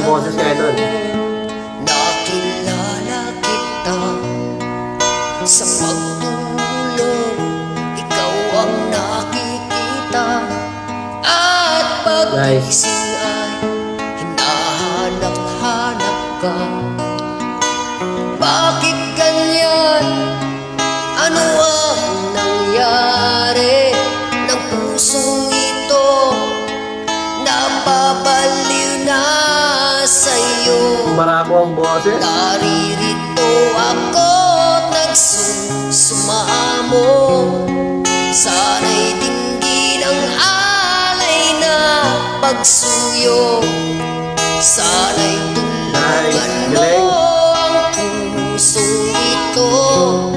boses niya doon. Nakilala kita sa pagtulog, ikaw ang nakikita, at pag-ising ay hinahanap-hanap ka. Bakit ganyan? Ano ang nangyari ng pusong ito? Napabaliw na sa'yo. Barako ang boses. Naririto ako, nagsusumamo. Sana'y dinggin ang alay na pagsuyo. Sana'y tulungan mo ang pusong ito.